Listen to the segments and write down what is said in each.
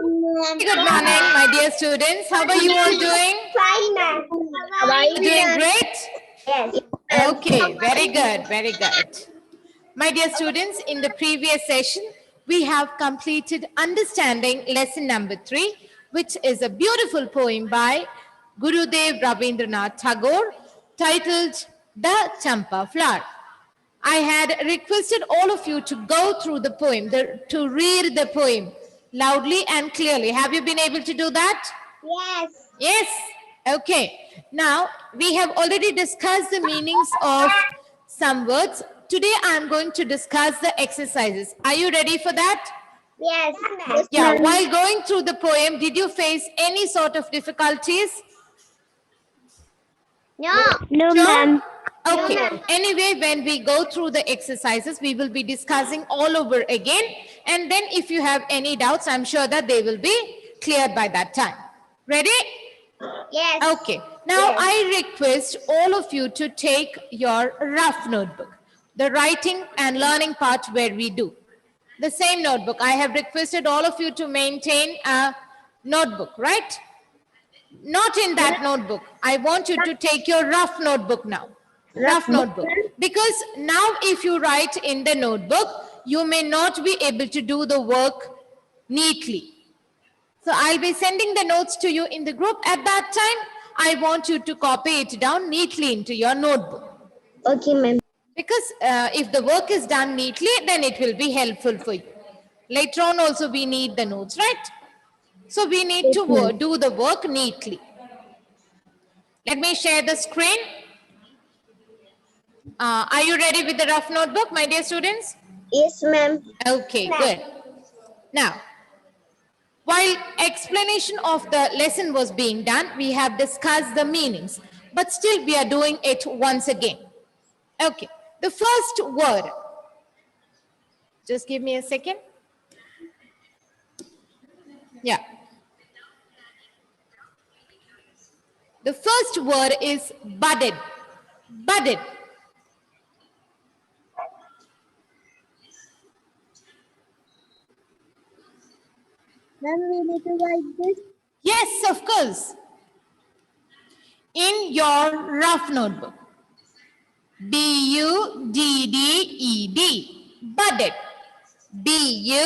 Good morning, my dear students. How are you all doing? Fine, ma'am. Doing great? Yes. Okay, very good, very good. My dear students, in the previous session, we have completed understanding lesson number 3, which is a beautiful poem by Gurudev Rabindranath Tagore titled The Champa Flower. I had requested all of you to go through the poem, to read the poem loudly and clearly. Have you been able to do that? Yes. Yes? Okay. Now, we have already discussed the meanings of some words. Today, I am going to discuss the exercises. Are you ready for that? Yes. Yeah, while going through the poem, did you face any sort of difficulties? No. No? ma'am. Okay. No, ma'am. Anyway, when we go through the exercises, we will be discussing all over again. And then if you have any doubts, I'm sure that they will be cleared by that time. Ready? Yes. Okay. Now, I request all of you to take your rough notebook, the writing and learning part where we do. The same notebook. I have requested all of you to maintain a notebook, right? Not in that notebook. I want you to take your rough notebook now. Rough notebook. Because now if you write in the notebook, you may not be able to do the work neatly. So I'll be sending the notes to you in the group. At that time, I want you to copy it down neatly into your notebook. Okay, ma'am. Because if the work is done neatly, then it will be helpful for you. Later on also we need the notes, right? So we need to do the work neatly. Let me share the screen. Are you ready with the rough notebook, my dear students? Yes, ma'am. Okay, good. Now, while explanation of the lesson was being done, we have discussed the meanings, but still we are doing it once again. Okay, the first word. Just give me a second. Yeah. The first word is budded. Budded. Ma'am, we need to write this. Yes, of course. In your rough notebook. B-U-D-D-E-D. Budded. B-U-D-D-E-D.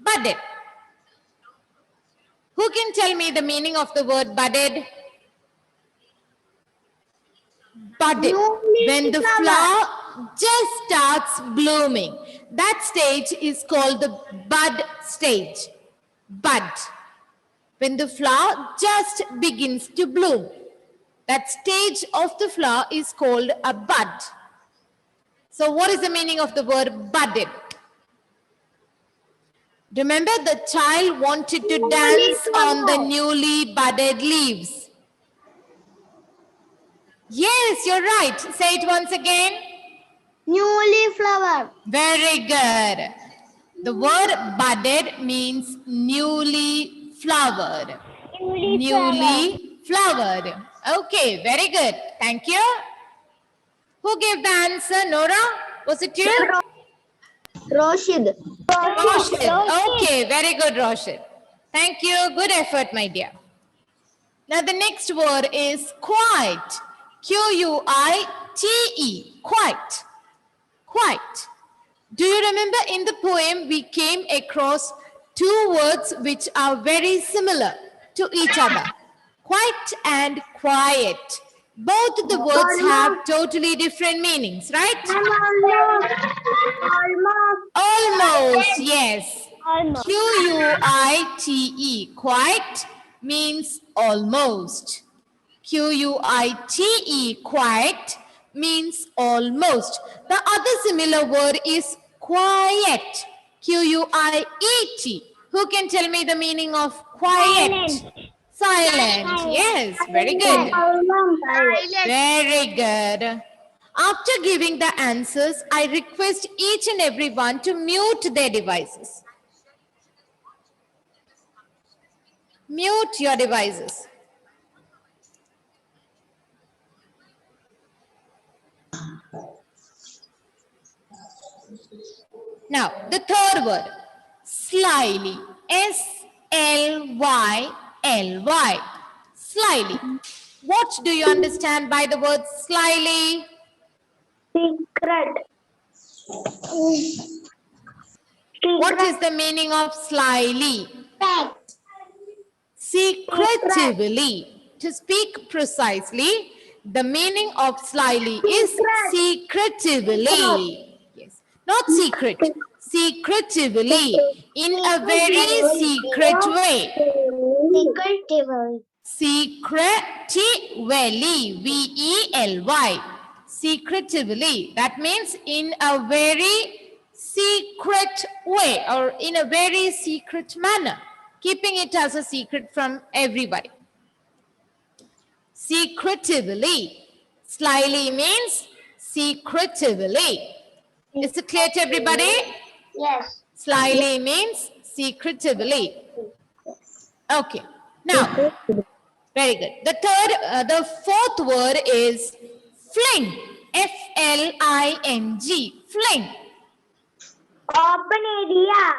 Budded. Who can tell me the meaning of the word budded? Budded. When the flower just starts blooming. That stage is called the bud stage. Bud. When the flower just begins to bloom. That stage of the flower is called a bud. So what is the meaning of the word budded? Remember, the child wanted to dance on the newly budded leaves. Yes, you're right. Say it once again. Newly flower. Very good. The word budded means newly flowered. Newly flowered. Okay, very good. Thank you. Who gave the answer? Nora? Was it you? Roshid. Roshid. Okay, very good, Roshid. Thank you. Good effort, my dear. Now, the next word is quite. Q-U-I-T-E. Quite. Quite. Do you remember in the poem we came across two words which are very similar to each other? Quite and quiet. Both the words have totally different meanings, right? Almost, yes. Q-U-I-T-E. Quite means almost. Q-U-I-T-E. Quite means almost. The other similar word is quiet. Q-U-I-E-T. Who can tell me the meaning of quiet? Silent. Yes, very good. Very good. After giving the answers, I request each and everyone to mute their devices. Mute your devices. Now, the third word, Slyly. S-L-Y-L-Y. Slyly. What do you understand by the word slyly? Secret. What is the meaning of slyly? Secretively. To speak precisely, the meaning of slyly is secretively. Yes, not secret. Secretively. In a very secret way. Secretively. Secretively. V-E-L-Y. Secretively. That means in a very secret way or in a very secret manner. Keeping it as a secret from everybody. Secretively. Slyly means secretively. Is it clear to everybody? Yes. Slyly means secretively. Okay. Now, very good. The fourth word is fling. F-L-I-N-G. Fling. Open area.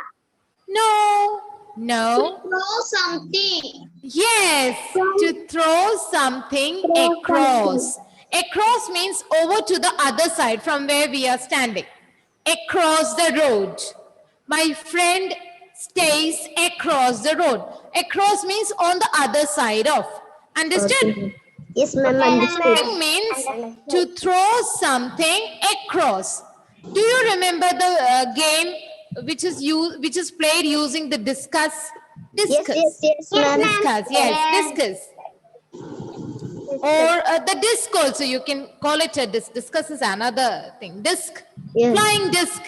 No. No. Throw something. Yes. To throw something across. Across means over to the other side from where we are standing. Across the road. My friend stays across the road. Across means on the other side of. Understood? Yes, ma'am. Fling means to throw something across. Do you remember the game which is played using the discus? Discus. Yes, ma'am. Discus. Yes, discus. Or the disc also, you can call it a disc. Discus is another thing. Disc. Yes. Flying disc.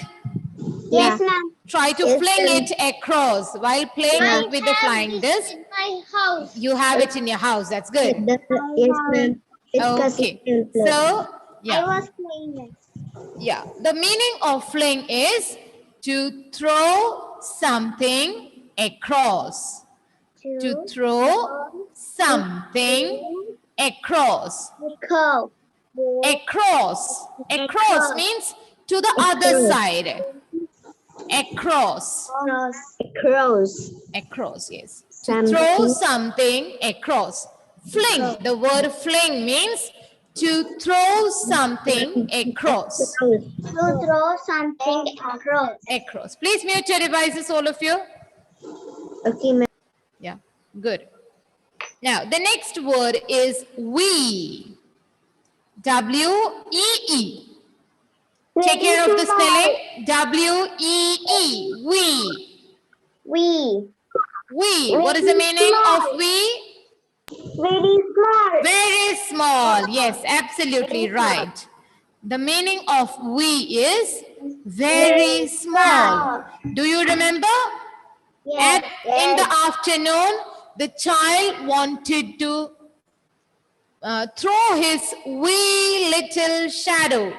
Yeah. ma'am. Try to Yes, fling ma'am. it across while playing with the flying disc. In my house. You have it in your house. That's good. Yes, ma'am. Okay. So, I yeah. was playing it. Yeah. The meaning of fling is to throw something across. To throw something across. Curve. Across. Across means to the other side. Across. Crows. Across, yes. To throw something across. Fling. The word fling means to throw something across. To throw something across. Across. Please mute your devices, all of you. Okay, ma'am. Yeah, good. Now, the next word is we. W-E-E. Take care of the spelling. W-E-E. We. We. We. What is the meaning of we? Very small. Very small. Yes, absolutely right. The meaning of we is very small. Do you remember? Yes. In the afternoon, the child wanted to throw his wee little shadow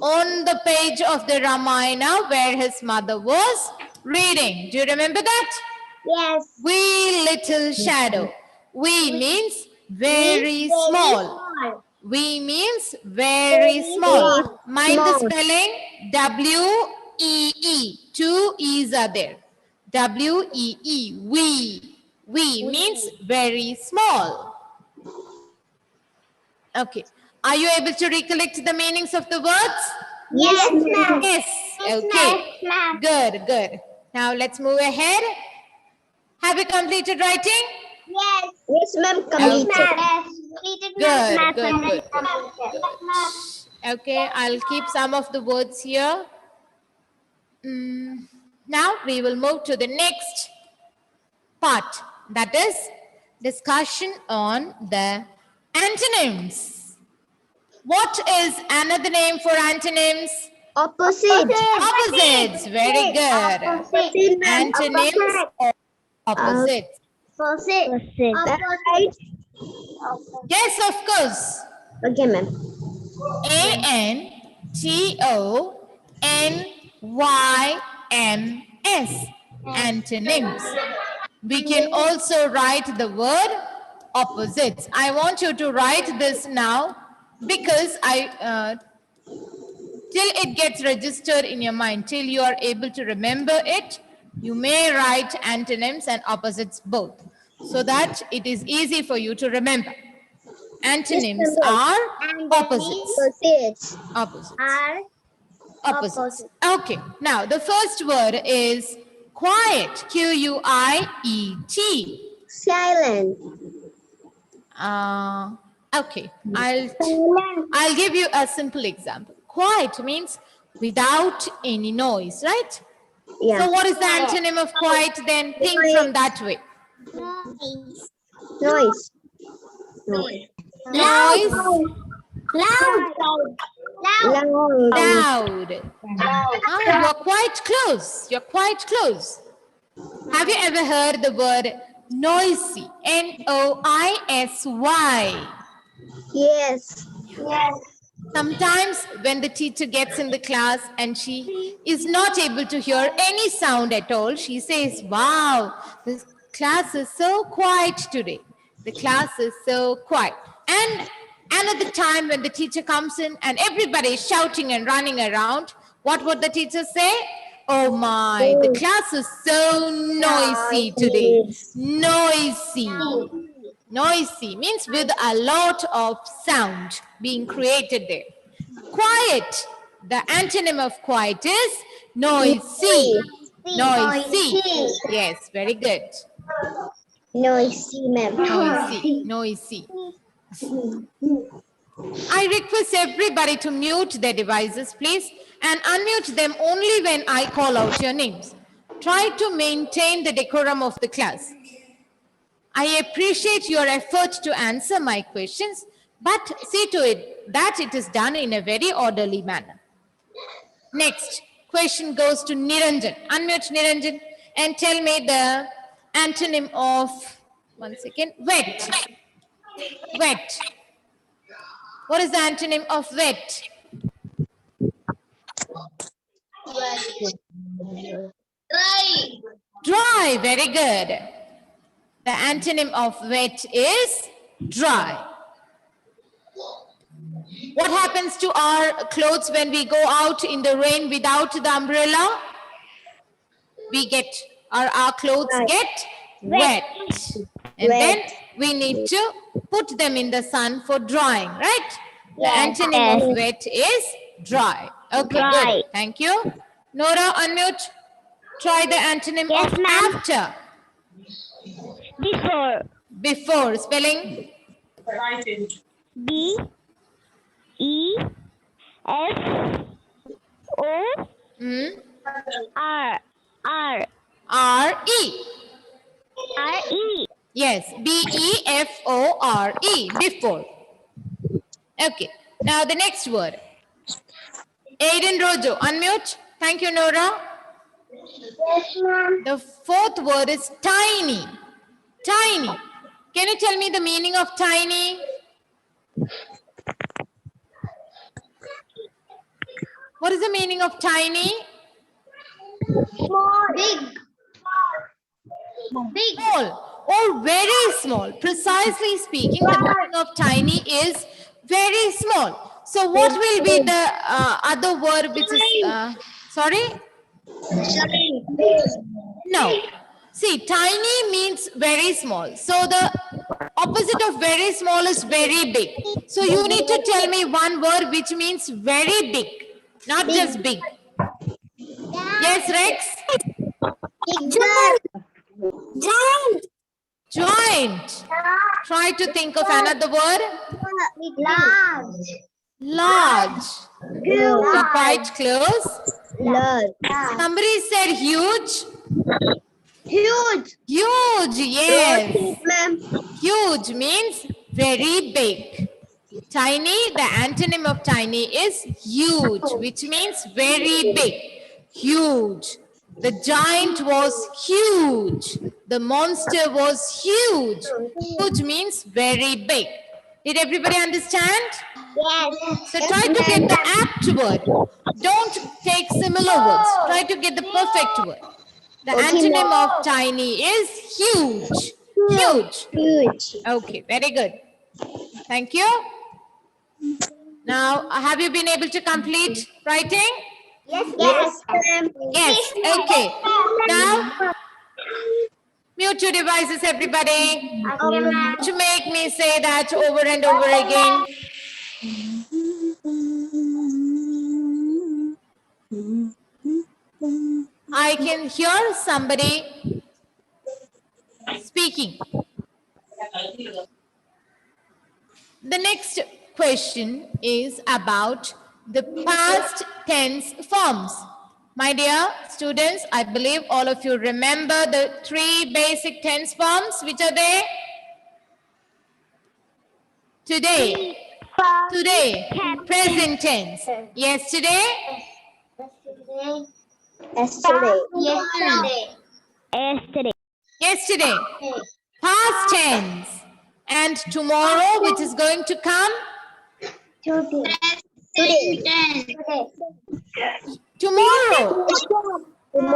on the page of the Ramayana where his mother was reading. Do you remember that? Yes. Wee little shadow. Wee means very small. We means very small. Mind the spelling. W-E-E. Two E's are there. W-E-E. We. We means very small. Okay. Are you able to recollect the meanings of the words? Yes, ma'am. Yes. Okay. ma'am. Good, good. Now let's move ahead. Have you completed writing? Yes. Yes, ma'am. Completed. Good, good, good. Okay, I'll keep some of the words here. Now we will move to the next part, that is discussion on the antonyms. What is another name for antonyms? Opposite. Opposites. Very good. Opposite. Antonyms or opposites. Opposite. Right? Yes, of course. Okay, ma'am. A-N-T-O-N-Y-M-S. Antonyms. We can also write the word opposites. I want you to write this now because till it gets registered in your mind, till you are able to remember it, You may write antonyms and opposites both so that it is easy for you to remember. Antonyms are opposites. Opposites. Opposites. Are Opposites. Okay. Now the first word is quiet. Q-U-I-E-T. Silent. Okay. I'll give you a simple example. Quiet means without any noise, right? Yeah. So what is the antonym of quiet then? Think from that way. noise. Noise. Noise. Loud. Loud. Loud. Loud. You're quite close. You're quite close. Have you ever heard the word noisy? N-O-I-S-Y. Yes. Sometimes when the teacher gets in the class and she is not able to hear any sound at all, she says, wow, this class is so quiet today. The class is so quiet. And another time when the teacher comes in and everybody is shouting and running around, what would the teacher say? Oh my, the class is so noisy today. Noisy. Noisy means with a lot of sound being created there. Quiet. The antonym of quiet is noisy. Noisy. Yes, very good. Noisy, ma'am. Noisy. Noisy. I request everybody to mute their devices, please, and unmute them only when I call out your names. Try to maintain the decorum of the class. I appreciate your effort to answer my questions, but see to it that it is done in a very orderly manner. Next question goes to Niranjan. Unmute Niranjan and tell me the antonym of, wet. Wet. What is the antonym of wet? Dry. Very good. The antonym of wet is dry. What happens to our clothes when we go out in the rain without the umbrella? Our clothes get wet. And then we need to put them in the sun for drying, right? The antonym of wet is dry. Okay, good. Thank you. Nora, unmute. Try the antonym of after. Before. Before. Spelling? B-E-F-O-R-E. R-E. R-E. Yes, B-E-F-O-R-E. Before. Okay. Now the next word. Aiden Rojo, unmute. Thank you, Nora. Yes, ma'am. The fourth word is tiny. Tiny. Can you tell me the meaning of tiny? What is the meaning of tiny? Small. Big. Small or very small. Precisely speaking, the meaning of tiny is very small. So what will be the other word which is, sorry? No. See, tiny means very small. So the opposite of very small is very big. So you need to tell me one word which means very big, not just big. Yes, Rex? Giant. Joint. Try to think of another word. Large. Large. You're quite close. Large. Somebody said huge. Huge. Huge, yes. Ma'am. Huge means very big. Tiny, the antonym of tiny is huge, which means very big. Huge. The giant was huge. The monster was huge. Huge means very big. Did everybody understand? Yes. So try to get the apt word. Don't take similar words. Try to get the perfect word. The antonym of tiny is huge. Huge. Huge. Okay, very good. Thank you. Now, have you been able to complete writing? Yes. Yes, ma'am. Yes, okay. Now, mute your devices, everybody. Okay, ma'am. To make me say that over and over again. I can hear somebody speaking. The next question is about the past tense forms. My dear students, I believe all of you remember the three basic tense forms which are there. Today, today, present tense. Yesterday, Yesterday. yesterday, past tense. And tomorrow, which is going to come, tomorrow,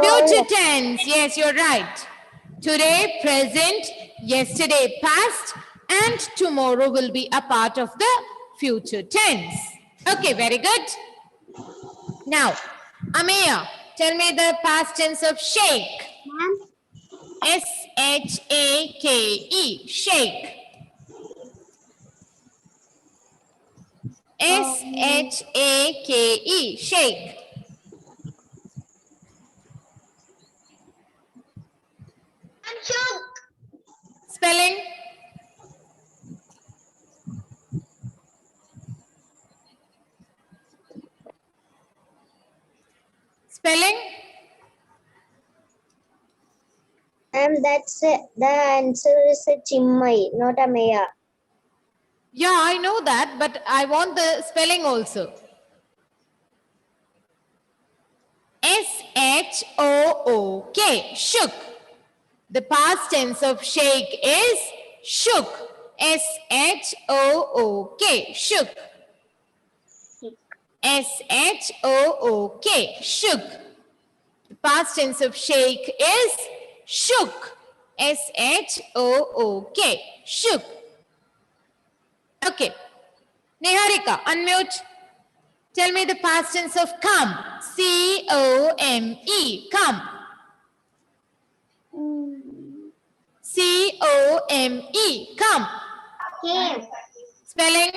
future tense. Yes, you're right. Today, present, yesterday, past, and tomorrow will be a part of the future tense. Okay, very good. Now, Ameya, tell me the past tense of shake. S-H-A-K-E, shake. S-H-A-K-E, shake. Spelling? Spelling? That's it. The answer is a Chimmai, not a Maya. Yeah, I know that, but I want the spelling also. S-H-O-O-K, shook. The past tense of shake is shook. S-H-O-O-K, shook. S-H-O-O-K, shook. The past tense of shake is shook. S-H-O-O-K, shook. Okay. Niharika, unmute. Tell me the past tense of come. C-O-M-E, come. C-O-M-E, come. Spelling?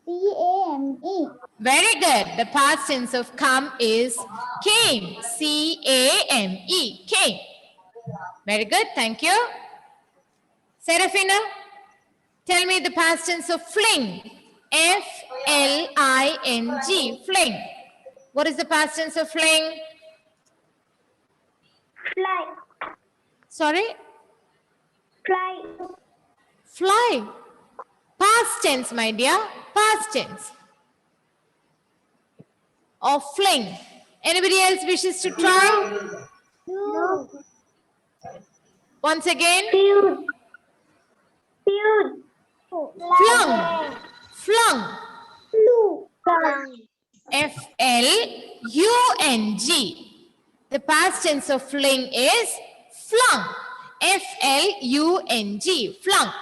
C-A-M-E. Very good. The past tense of come is came. C-A-M-E, came. Very good. Thank you. Serafina, tell me the past tense of fling. F-L-I-N-G, fling. What is the past tense of fling? Fly. Sorry? Fly. Fly. Past tense, my dear. Past tense. Of fling. Anybody else wishes to try? No. Once again. Feud. Feud. Flung. Flung. Flew. F-L-U-N-G. The past tense of fling is flung. F-L-U-N-G. Flung.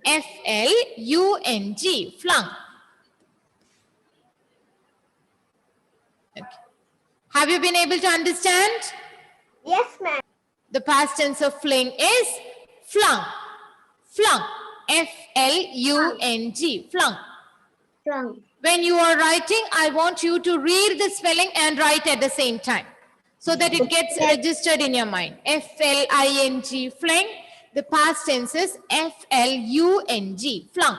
F-L-U-N-G. Flung. Okay. Have you been able to understand? Yes, ma'am. The past tense of fling is flung. Flung. F-L-U-N-G. Flung. Flung. When you are writing, I want you to read the spelling and write at the same time so that it gets registered in your mind. F-L-I-N-G, fling. The past tense is F-L-U-N-G, flung.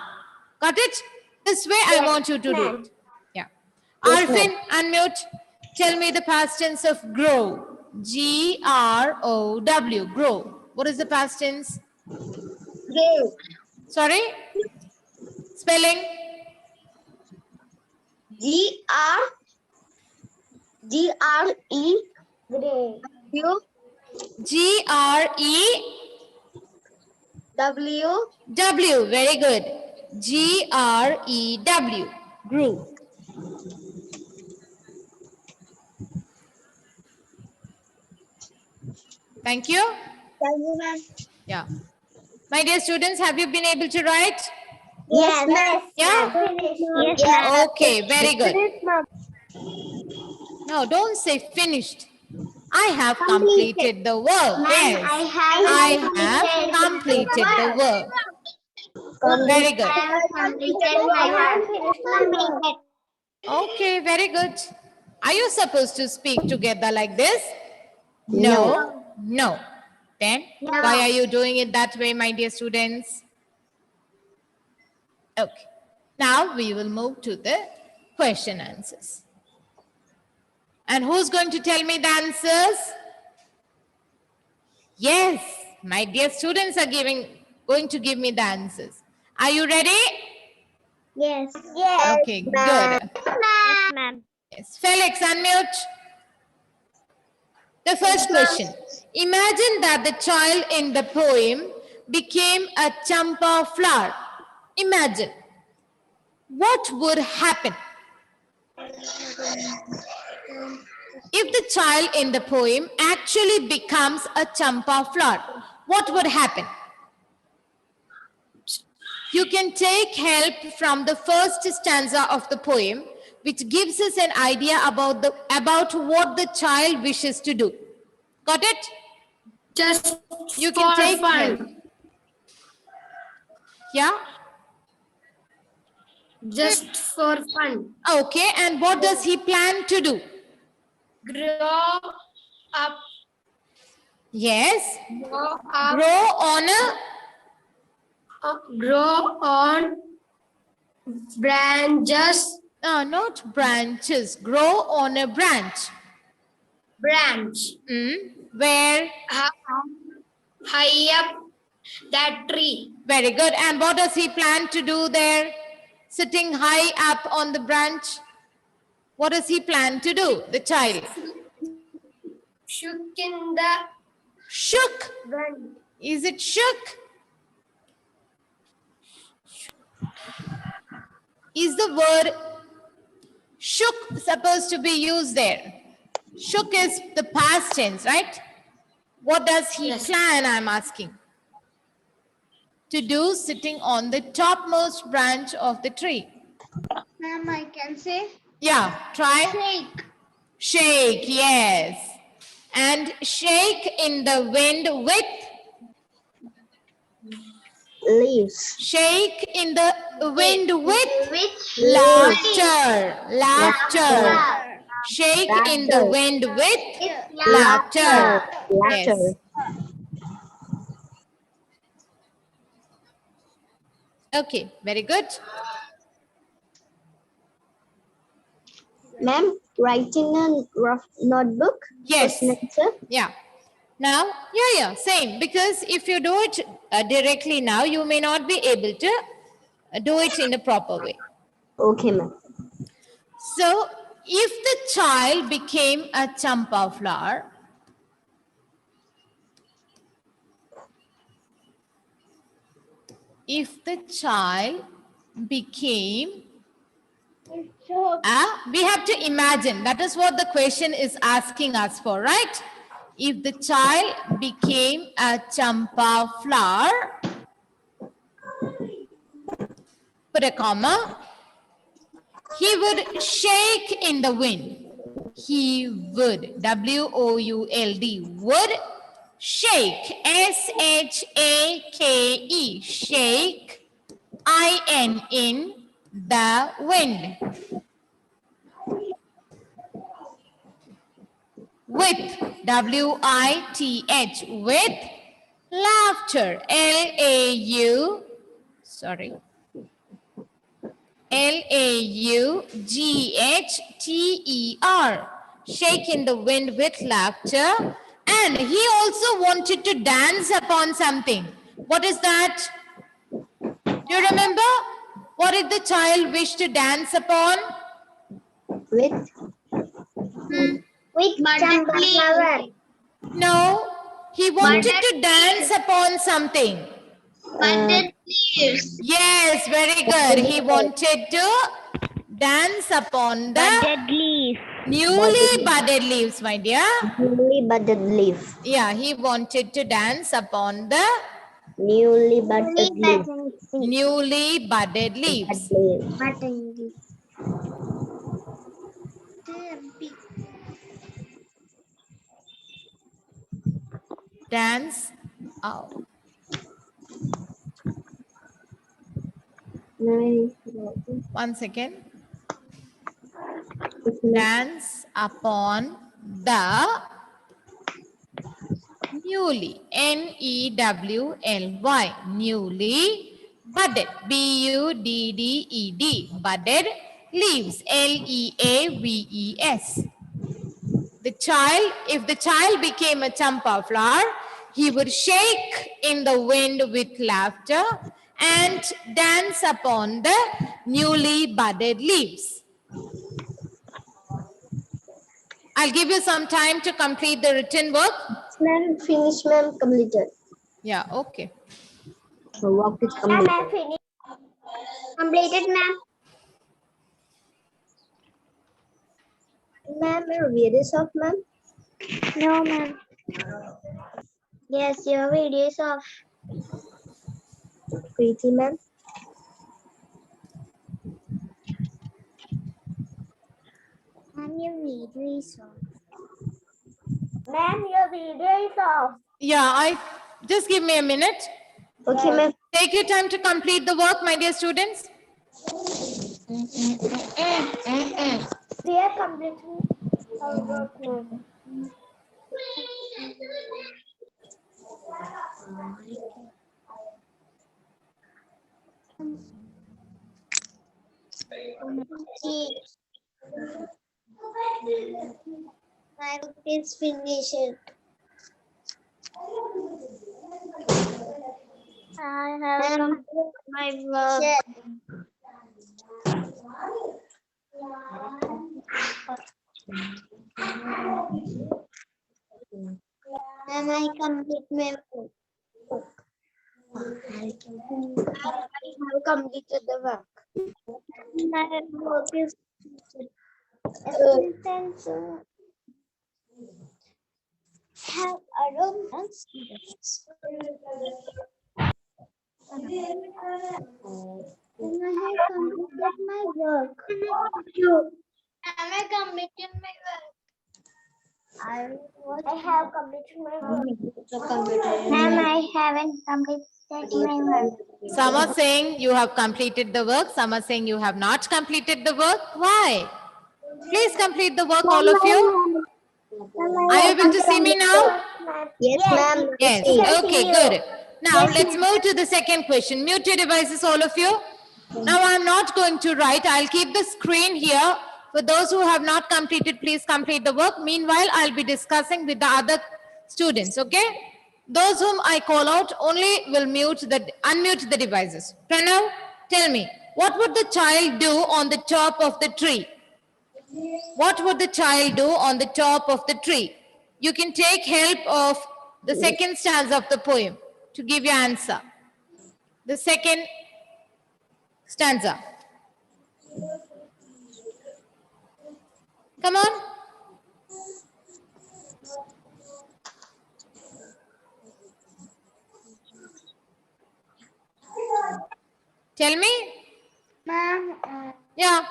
Got it? This way I want you to do it. Yeah. Arfin, unmute. Tell me the past tense of grow. G-R-O-W, grow. What is the past tense? Gave. Sorry? Spelling? G-R-E. W. G-R-E W. W, very good. G-R-E-W, grew. Thank you. Thank you, ma'am. Yeah. My dear students, have you been able to write? Yes, ma'am. Yeah? Yes, ma'am. Okay, very good. Finish, ma'am. No, don't say finished. I have completed the work. Yes. I have completed the work. Very good. Okay, very good. Are you supposed to speak together like this? No. No. Then why are you doing it that way, my dear students? Okay. Now we will move to the question answers. And who's going to tell me the answers? Yes, my dear students are going to give me the answers. Are you ready? Yes. Okay, good. Yes, ma'am. Yes. Felix, unmute. The first question. Imagine that the child in the poem became a champa flower. Imagine. What would happen? If the child in the poem actually becomes a champa flower, what would happen? You can take help from the first stanza of the poem, which gives us an idea about what the child wishes to do. Got it? Just You can for take fun. help. Yeah? Just for fun. Okay, and what does he plan to do? Grow up. Yes, Grow up. grow on Grow on branches. not branches, grow on a branch. Branch. Where? High up that tree. Very good. And what does he plan to do there? Sitting high up on the branch. What does he plan to do, the child? Shook in the Shook. branch. Is it shook? Is the word shook supposed to be used there? Shook is the past tense, right? What does he Yes. plan, I'm asking? To do sitting on the topmost branch of the tree. Ma'am, I can say Yeah, try. shake. Shake, yes. And shake in the wind with? Leaves. Shake in the wind with? Laughter. Laughter. Shake in the wind with? Laughter. Yes. Okay, very good. Ma'am, writing a rough notebook. Yes. Question answer. Yeah. Now, yeah, same. Because if you do it directly now, you may not be able to do it in a proper way. Okay, ma'am. So, if the child became a champa flower, if the child became we have to imagine. That is what the question is asking us for, right? If the child became a champa flower, put a comma, he would shake in the wind. He would, W-O-U-L-D, would shake, S-H-A-K-E, shake, I-N, in the wind. With, W-I-T-H, with laughter, L-A-U, sorry, L-A-U-G-H-T-E-R, shake in the wind with laughter. And he also wanted to dance upon something. What is that? Do you remember? What did the child wish to dance upon? With champa flower. No, he wanted to dance upon something. Budded leaves. Yes, very good. He wanted to dance upon the Budded leaf. newly budded leaves, my dear. Newly budded leaf. Yeah, he wanted to dance upon the Newly budded leaf. newly budded leaves. Budded leaf. Dance. Oh, one second. Dance upon the newly, Newly, newly budded, Budded, budded leaves, Leaves. If the child became a champa flower, he would shake in the wind with laughter and dance upon the newly budded leaves. I'll give you some time to complete the written work. Ma'am, finish, ma'am, completed. Yeah, okay. The work is Ma'am, completed. I finished. Completed, ma'am. Ma'am, your video is off, ma'am. No, ma'am. Yes, your video is off. Preeti, ma'am. Ma'am, your video is off. Ma'am, your video is off. Yeah, just give me a minute. Okay, ma'am. Take your time to complete the work, my dear students. We are completing our work now. My work is finished. I have completed my work. Ma'am, I complete my work. I have completed the work. My work is have around students. And I have completed my work. Am I completed my work? I have completed my work. Ma'am, I haven't completed my work. Some are saying you have completed the work. Some are saying you have not completed the work. Why? Please complete the work, all of you. Are you able to see me now? Yes, ma'am. Yes. Okay, good. Now let's move to the second question. Mute your devices, all of you. Now I'm not going to write. I'll keep the screen here. For those who have not completed, please complete the work. Meanwhile, I'll be discussing with the other students, okay? Those whom I call out only will unmute the devices. Pranav, tell me, what would the child do on the top of the tree? What would the child do on the top of the tree? You can take help of the second stanza of the poem to give your answer. The second stanza. Come on. Tell me. Ma'am, Yeah.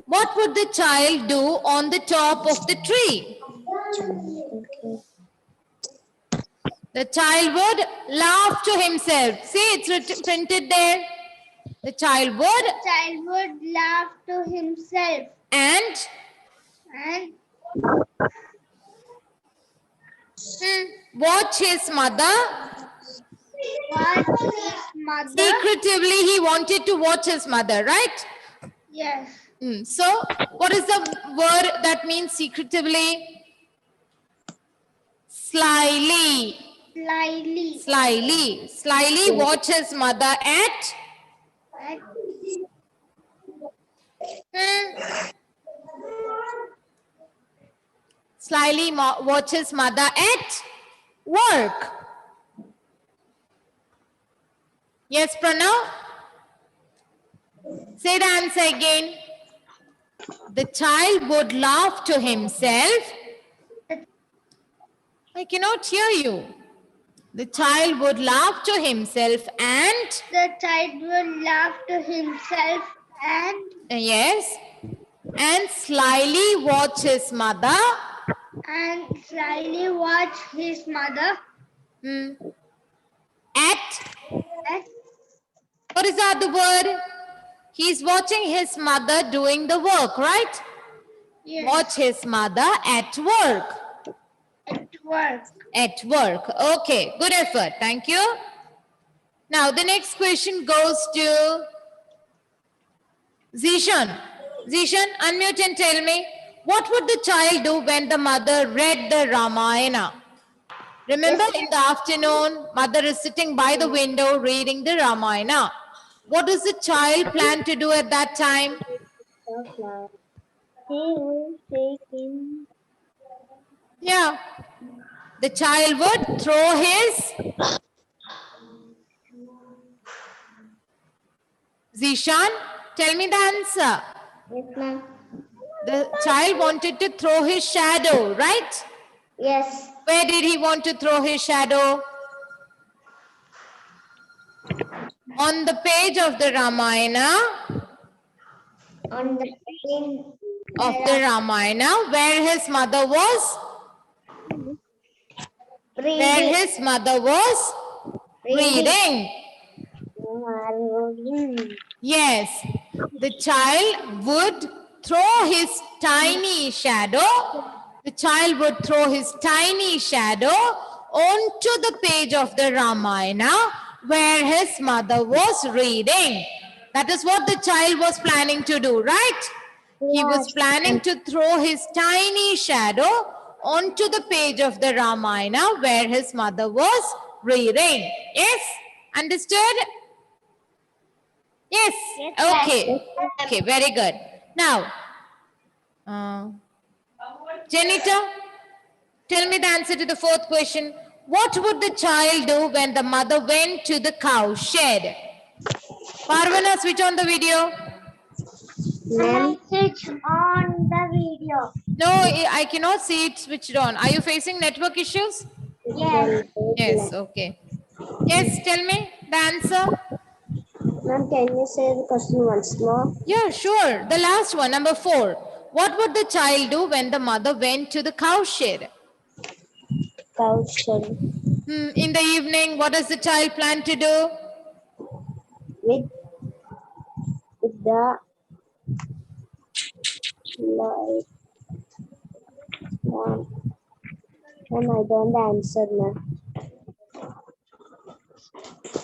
What would the child do on the top of the tree? The child would laugh to himself. See, it's printed there. The child would laugh to himself and watch his mother. watch his mother. Secretively, he wanted to watch his mother, right? Yes. So, what is the word that means secretively? Slyly. Slyly watch his mother at slyly watch his mother at work. Yes, Pranav? Say the answer again. The child would laugh to himself. I cannot hear you. The child would laugh to himself and... The child would laugh to himself and... Yes. And slyly watch his mother. And slyly watch his mother. Hmm. At, At. what is the other word? He's watching his mother doing the work, right? Yes. Watch his mother at work. At work. At work. Okay, good effort. Thank you. Now, the next question goes to Zishan. Zishan, unmute and tell me, what would the child do when the mother read the Ramayana? Remember, in the afternoon, mother is sitting by the window reading the Ramayana. What does the child plan to do at that time? He will take in. Yeah. The child would throw his... Zishan, tell me the answer. Yes, ma'am. The child wanted to throw his shadow, right? Yes. Where did he want to throw his shadow? On the page of the Ramayana, On the page of the Ramayana, where his mother was, where reading. his mother was reading. Yes, the child would throw his tiny shadow. The child would throw his tiny shadow onto the page of the Ramayana where his mother was reading. That is what the child was planning to do, right? He was planning to throw his tiny shadow onto the page of the Ramayana where his mother was reading. Yes? Understood? Yes. Okay. Okay, very good. Now, Janita, tell me the answer to the fourth question. What would the child do when the mother went to the cow shed? Parvana, switch on the video. Message on the video. No, I cannot see it switched on. Are you facing network issues? Yes. Yes, okay. Yes, tell me the answer. Ma'am, can you say the question once more? Yeah, sure. The last one, number 4. What would the child do when the mother went to the cow shed? Cow shed. In the evening, what does the child plan to do? With the light. Ma'am, I don't answer, ma'am.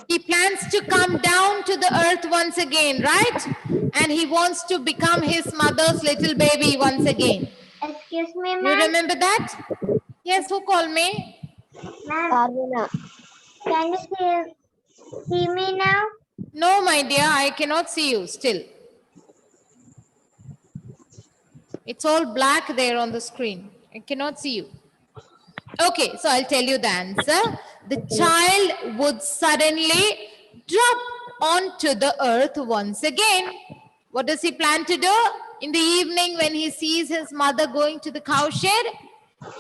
He plans to come down to the earth once again, right? And he wants to become his mother's little baby once again. Excuse me, You ma'am. remember that? Yes, who called me? Ma'am, Parvana. can you see me now? No, my dear, I cannot see you still. It's all black there on the screen. I cannot see you. Okay, so I'll tell you the answer. The child would suddenly drop onto the earth once again. What does he plan to do? In the evening when he sees his mother going to the cow shed,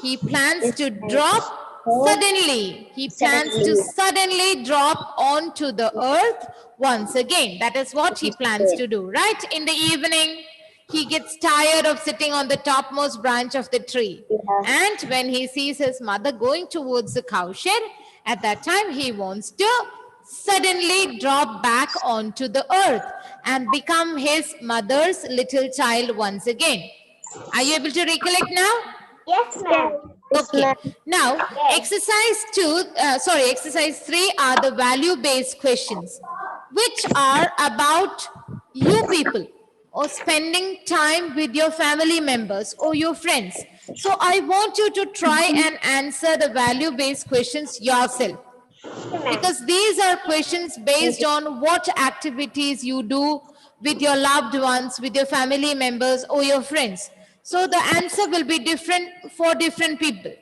he plans to drop suddenly. He plans to suddenly drop onto the earth once again. That is what he plans to do, right? In the evening, he gets tired of sitting on the topmost branch of the tree. And when he sees his mother going towards the cow shed, at that time he wants to suddenly drop back onto the earth and become his mother's little child once again. Are you able to recollect now? Yes, ma'am. Okay. Now, exercise 3 are the value-based questions, which are about you people or spending time with your family members or your friends. So I want you to try and answer the value-based questions yourself, because these are questions based on what activities you do with your loved ones, with your family members or your friends. So the answer will be different for different people,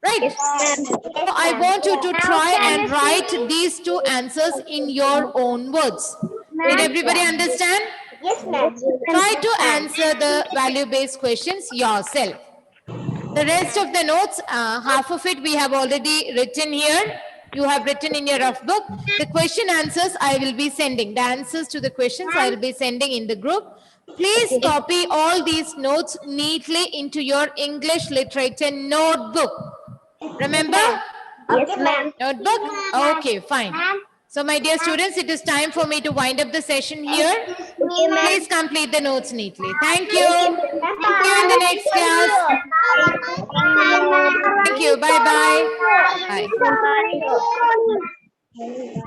right? So I want you to try and write these 2 answers in your own words. Did everybody understand? Yes, ma'am. Try to answer the value-based questions yourself. The rest of the notes, half of it we have already written here. You have written in your rough book. The question answers I will be sending. The answers to the questions I will be sending in the group. Please copy all these notes neatly into your English literature notebook. Remember, Yes, ma'am. Notebook? Okay, fine. So, my dear students, it is time for me to wind up the session here. Okay, ma'am. Please complete the notes neatly. Thank you. See you in the next class. Thank you. Bye-bye. Bye. Bye.